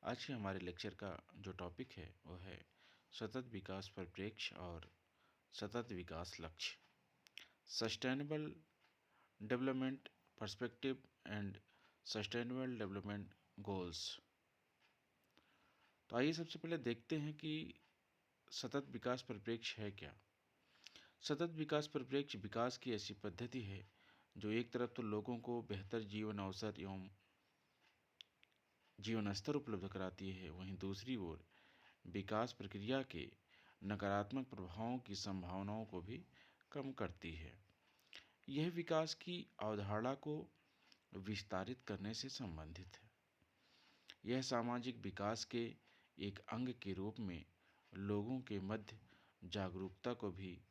आज के हमारे लेक्चर का जो टॉपिक है वो है सतत विकास परिप्रेक्ष्य और सतत विकास लक्ष्य, sustainable development perspective and sustainable development goals. तो आइए सबसे पहले देखते हैं कि सतत विकास परिप्रेक्ष्य है क्या। सतत विकास परिप्रेक्ष्य विकास की ऐसी पद्धति है जो एक तरफ तो लोगों को बेहतर जीवन अवसर एवं जीवन स्तर उपलब्ध कराती है, वहीं दूसरी ओर विकास प्रक्रिया के नकारात्मक प्रभावों की संभावनाओं को भी कम करती है। यह विकास की अवधारणा को विस्तारित करने से संबंधित है। यह सामाजिक विकास के एक अंग के रूप में लोगों के मध्य जागरूकता को भी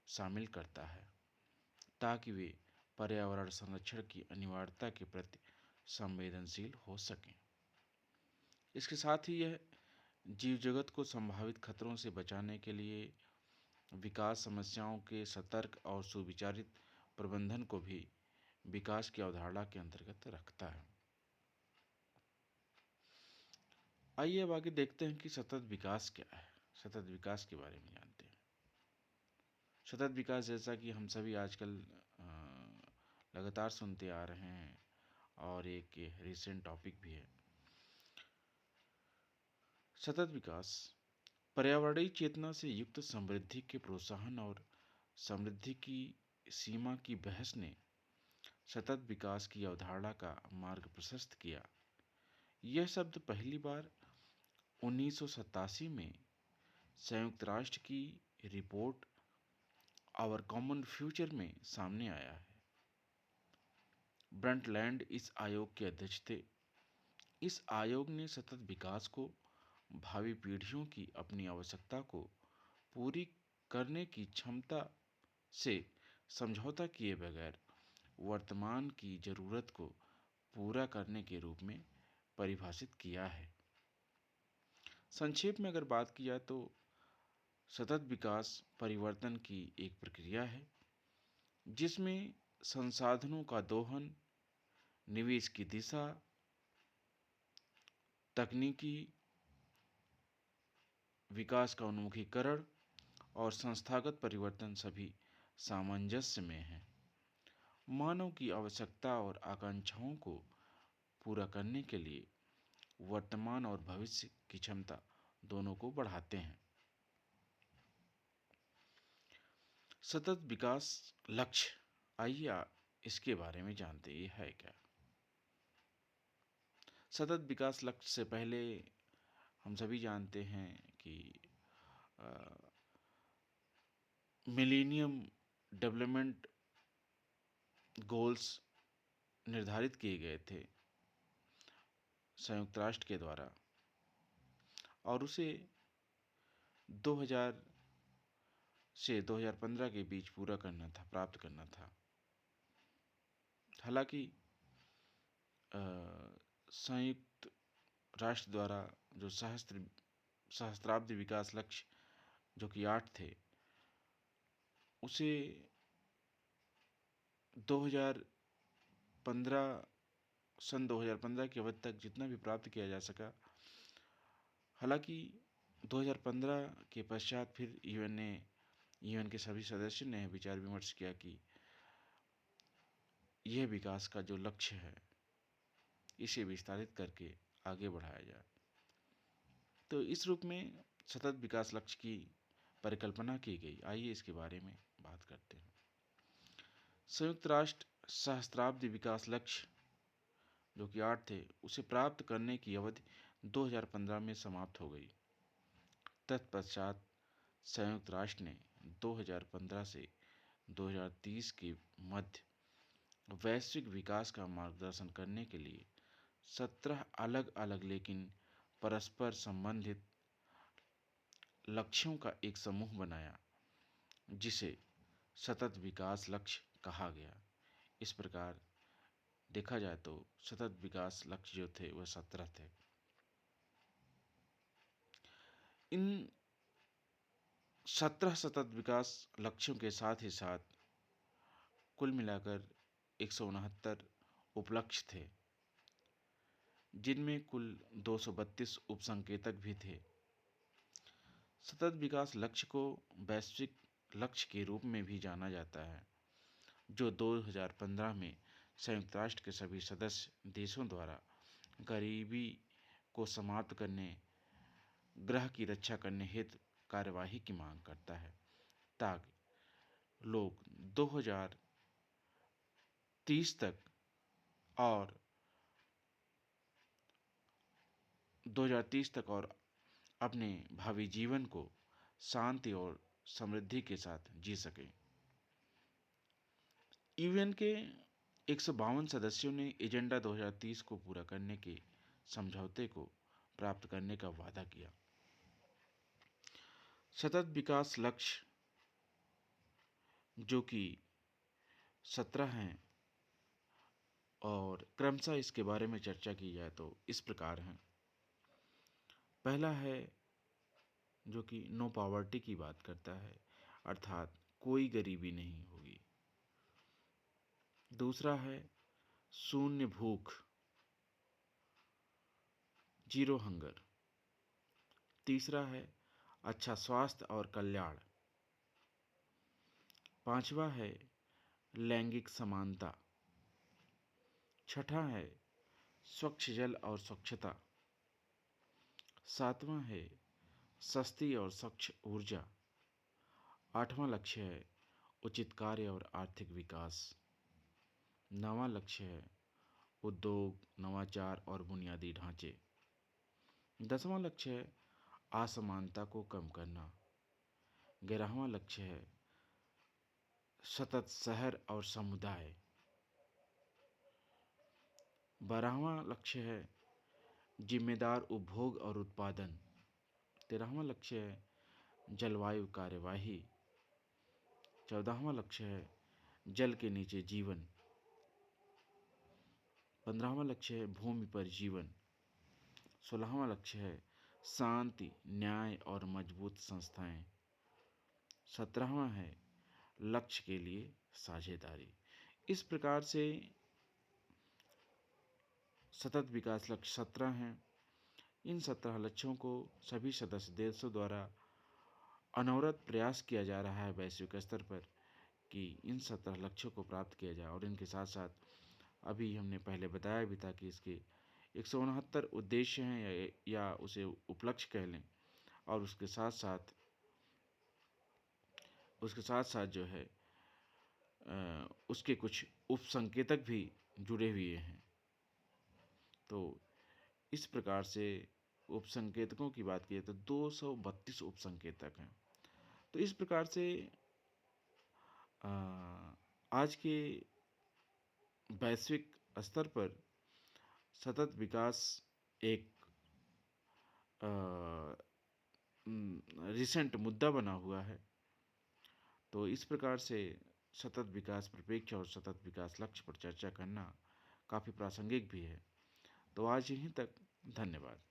शामिल करता है ताकि वे पर्यावरण संरक्षण की अनिवार्यता के प्रति संवेदनशील हो सकें। इसके साथ ही यह जीव जगत को संभावित खतरों से बचाने के लिए विकास समस्याओं के सतर्क और सुविचारित प्रबंधन को भी विकास की अवधारणा के अंतर्गत रखता है। आइए अब आगे देखते हैं कि सतत विकास क्या है। सतत विकास के बारे में जानते हैं। सतत विकास जैसा कि हम सभी आजकल लगातार सुनते आ रहे हैं और एक रिसेंट टॉपिक भी है। सतत विकास पर्यावरणीय चेतना से युक्त समृद्धि के प्रोत्साहन और समृद्धि की सीमा की बहस ने सतत विकास की अवधारणा का मार्ग प्रशस्त किया। यह शब्द पहली बार 1987 में संयुक्त राष्ट्र की रिपोर्ट आवर कॉमन फ्यूचर में सामने आया है। ब्रंटलैंड इस आयोग के अध्यक्ष थे। इस आयोग ने सतत विकास को भावी पीढ़ियों की अपनी आवश्यकता को पूरी करने की क्षमता से समझौता किए बगैर वर्तमान की ज़रूरत को पूरा करने के रूप में परिभाषित किया है। संक्षेप में अगर बात की जाए तो सतत विकास परिवर्तन की एक प्रक्रिया है जिसमें संसाधनों का दोहन, निवेश की दिशा, तकनीकी विकास का उन्मुखीकरण और संस्थागत परिवर्तन सभी सामंजस्य में हैं। मानव की आवश्यकता और आकांक्षाओं को पूरा करने के लिए वर्तमान और भविष्य की क्षमता दोनों को बढ़ाते हैं। सतत विकास लक्ष्य, आइए इसके बारे में जानते हैं, ये है क्या। सतत विकास लक्ष्य से पहले हम सभी जानते हैं कि मिलेनियम डेवलपमेंट गोल्स निर्धारित किए गए थे संयुक्त राष्ट्र के द्वारा और उसे 2000 से 2015 के बीच पूरा करना था, प्राप्त करना था। हालांकि संयुक्त राष्ट्र द्वारा जो सहस्त्राब्दी विकास लक्ष्य जो कि 8 थे, उसे 2015 सन 2015 की अवधि तक जितना भी प्राप्त किया जा सका। हालांकि 2015 के पश्चात फिर यूएन के सभी सदस्यों ने विचार विमर्श किया कि यह विकास का जो लक्ष्य है इसे विस्तारित करके आगे बढ़ाया जाए। तो इस रूप में सतत विकास लक्ष्य की परिकल्पना की गई। आइए इसके बारे में बात करते हैं। संयुक्त राष्ट्र सहस्त्राब्दी विकास लक्ष्य जो कि 8 थे, उसे प्राप्त करने की अवधि 2015 में समाप्त हो गई। तत्पश्चात संयुक्त राष्ट्र ने 2015 से 2030 के मध्य वैश्विक विकास का मार्गदर्शन करने के लिए 17 अलग अलग लेकिन परस्पर संबंधित लक्ष्यों का एक समूह बनाया जिसे सतत विकास लक्ष्य कहा गया। इस प्रकार देखा जाए तो सतत विकास लक्ष्य जो थे वह 17 थे। इन 17 सतत विकास लक्ष्यों के साथ ही साथ कुल मिलाकर 169 उपलक्ष्य थे। जिनमें कुल 232 उपसंकेतक भी थे। सतत विकास लक्ष्य को वैश्विक लक्ष्य के रूप में भी जाना जाता है, जो 2015 में संयुक्त राष्ट्र के सभी सदस्य देशों द्वारा गरीबी को समाप्त करने, ग्रह की रक्षा करने हेतु कार्यवाही की मांग करता है, ताकि लोग 2030 तक और 2030 तक और अपने भावी जीवन को शांति और समृद्धि के साथ जी सकें। यूएन के 152 सदस्यों ने एजेंडा 2030 को पूरा करने के समझौते को प्राप्त करने का वादा किया। सतत विकास लक्ष्य जो कि 17 हैं और क्रमशः इसके बारे में चर्चा की जाए तो इस प्रकार हैं। पहला है जो कि नो पॉवर्टी की बात करता है, अर्थात कोई गरीबी नहीं होगी। दूसरा है शून्य भूख, जीरो हंगर। तीसरा है अच्छा स्वास्थ्य और कल्याण। पांचवा है लैंगिक समानता। छठा है स्वच्छ जल और स्वच्छता। सातवां है सस्ती और स्वच्छ ऊर्जा। आठवां लक्ष्य है उचित कार्य और आर्थिक विकास। नवां लक्ष्य है उद्योग, नवाचार और बुनियादी ढांचे। 10वां लक्ष्य है असमानता को कम करना। 11वां लक्ष्य है सतत शहर और समुदाय। 12वां लक्ष्य है जिम्मेदार उपभोग और उत्पादन। 13वां लक्ष्य है जलवायु कार्यवाही। 14वां लक्ष्य है जल के नीचे जीवन। 15वां लक्ष्य है भूमि पर जीवन। 16वां लक्ष्य है शांति, न्याय और मजबूत संस्थाएं। 17वां है लक्ष्य के लिए साझेदारी। इस प्रकार से सतत विकास लक्ष्य 17 हैं। इन 17 लक्ष्यों को सभी सदस्य देशों द्वारा अनवरत प्रयास किया जा रहा है वैश्विक स्तर पर कि इन 17 लक्ष्यों को प्राप्त किया जाए। और इनके साथ साथ अभी हमने पहले बताया भी था कि इसके 169 उद्देश्य हैं या उसे उपलक्ष्य कह लें। और उसके साथ साथ जो है उसके कुछ उपसंकेतक भी जुड़े हुए हैं। तो इस प्रकार से उपसंकेतकों की बात की तो 232 उपसंकेतक हैं। तो इस प्रकार से आज के वैश्विक स्तर पर सतत विकास एक रिसेंट मुद्दा बना हुआ है। तो इस प्रकार से सतत विकास परिप्रेक्ष्य और सतत विकास लक्ष्य पर चर्चा करना काफ़ी प्रासंगिक भी है। तो आज यहीं तक, धन्यवाद।